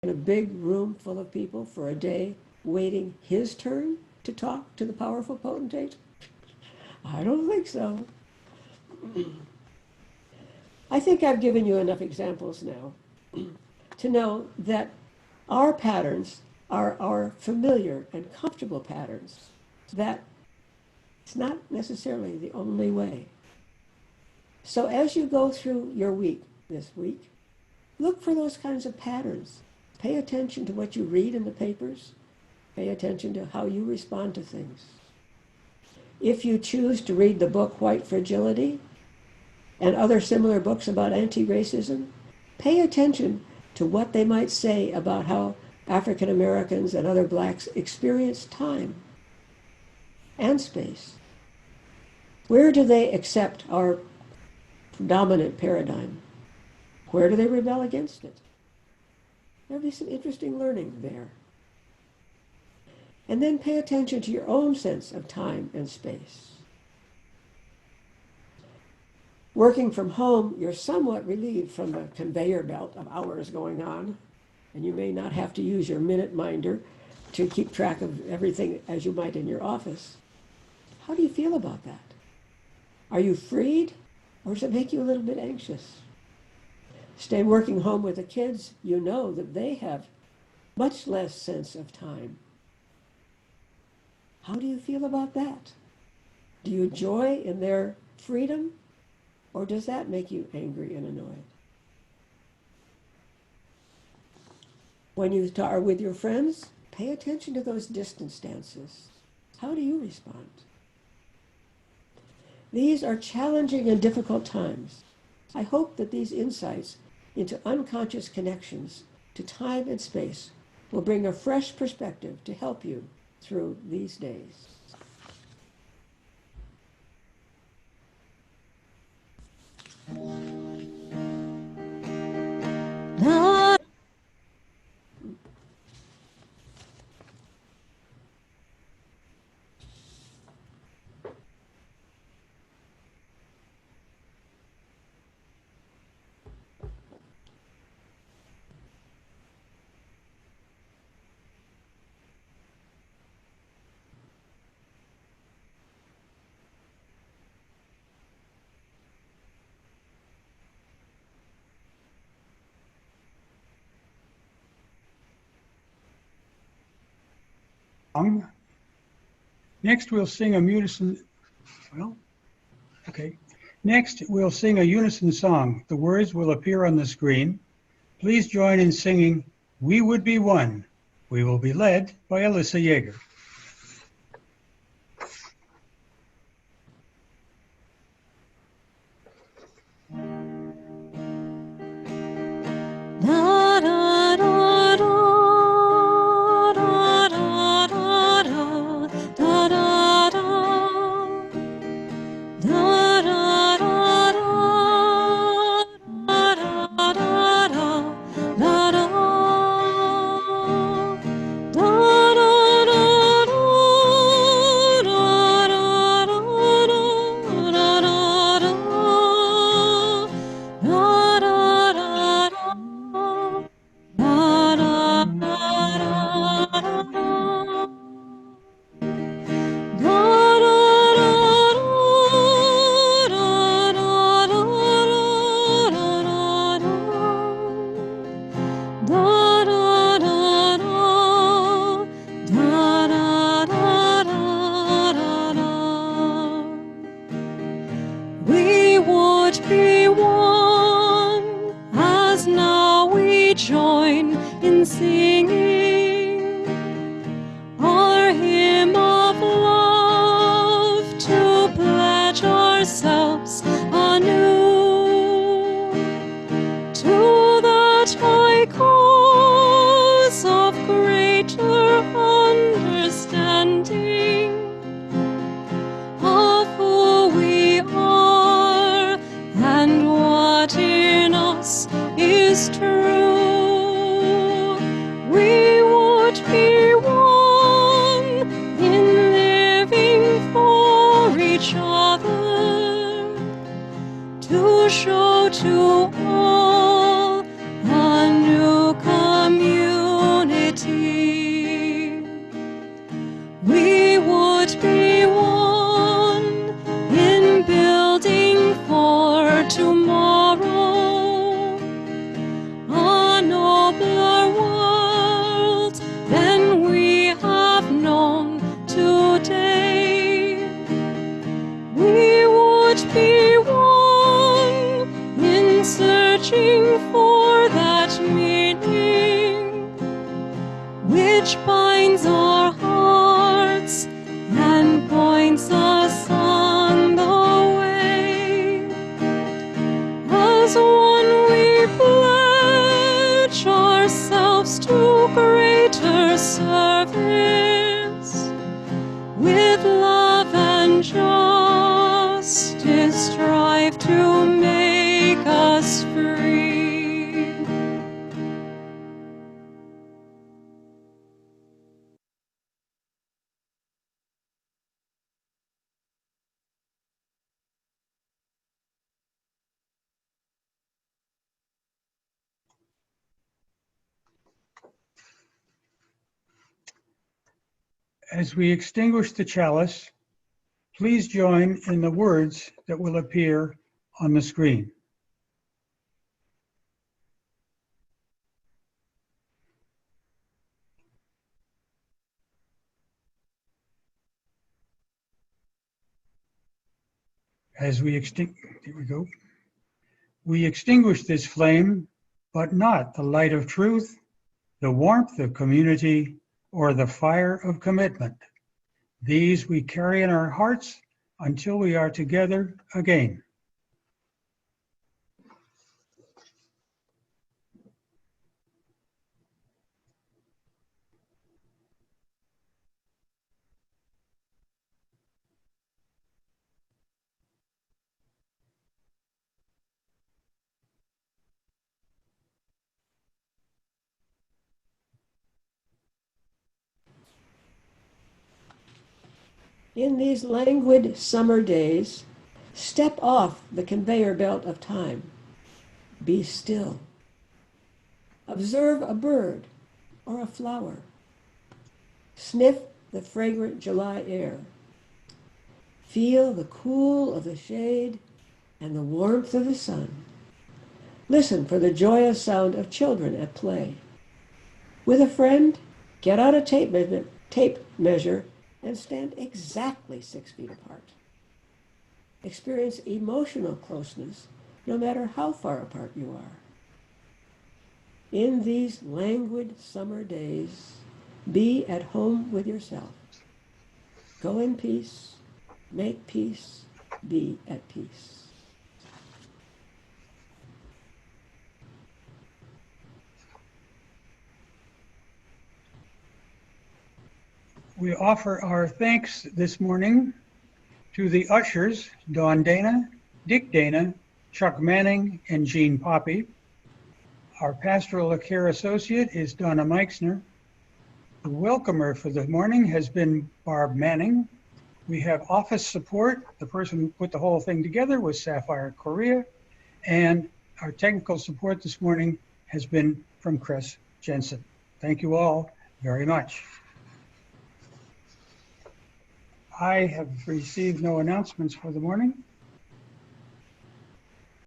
in a big room full of people for a day waiting his turn to talk to the powerful potentate? I don't think so. I think I've given you enough examples now to know that our patterns are our familiar and comfortable patterns, that it's not necessarily the only way. So as you go through your week this week, look for those kinds of patterns. Pay attention to what you read in the papers. Pay attention to how you respond to things. If you choose to read the book White Fragility and other similar books about anti-racism, pay attention to what they might say about how African Americans and other blacks experience time and space. Where do they accept our dominant paradigm? Where do they rebel against it? There'll be some interesting learning there. And then pay attention to your own sense of time and space. Working from home, you're somewhat relieved from the conveyor belt of hours going on, and you may not have to use your minute minder to keep track of everything as you might in your office. How do you feel about that? Are you freed, or does it make you a little bit anxious? Stay working home with the kids, you know that they have much less sense of time. How do you feel about that? Do you joy in their freedom, or does that make you angry and annoyed? When you are with your friends, pay attention to those distance dances. How do you respond? These are challenging and difficult times. I hope that these insights into unconscious connections to time and space will bring a fresh perspective to help you through these days. Next, we'll sing a unison. Well, okay. Next, we'll sing a unison song. The words will appear on the screen. Please join in singing "We Would Be One." We will be led by Alyssa Yeager. What in us is true. We which binds our hearts and points us on the way. As one we pledge ourselves to greater service, with love and justice strive to make us free. As we extinguish the chalice, please join in the words that will appear on the screen. As we We extinguish this flame, but not the light of truth, the warmth of community, or the fire of commitment. These we carry in our hearts until we are together again. In these languid summer days, step off the conveyor belt of time. Be still. Observe a bird or a flower. Sniff the fragrant July air. Feel the cool of the shade and the warmth of the sun. Listen for the joyous sound of children at play. With a friend, get out a tape measure and stand exactly 6 feet apart. Experience emotional closeness no matter how far apart you are. In these languid summer days, be at home with yourself. Go in peace, make peace, be at peace. We offer our thanks this morning to the ushers, Dawn Dana, Dick Dana, Chuck Manning, and Jean Poppy. Our pastoral care associate is Donna Meixner. The welcomer for the morning has been Barb Manning. We have office support. The person who put the whole thing together was Sapphire Correa. And our technical support this morning has been from Chris Jensen. Thank you all very much. I have received no announcements for the morning.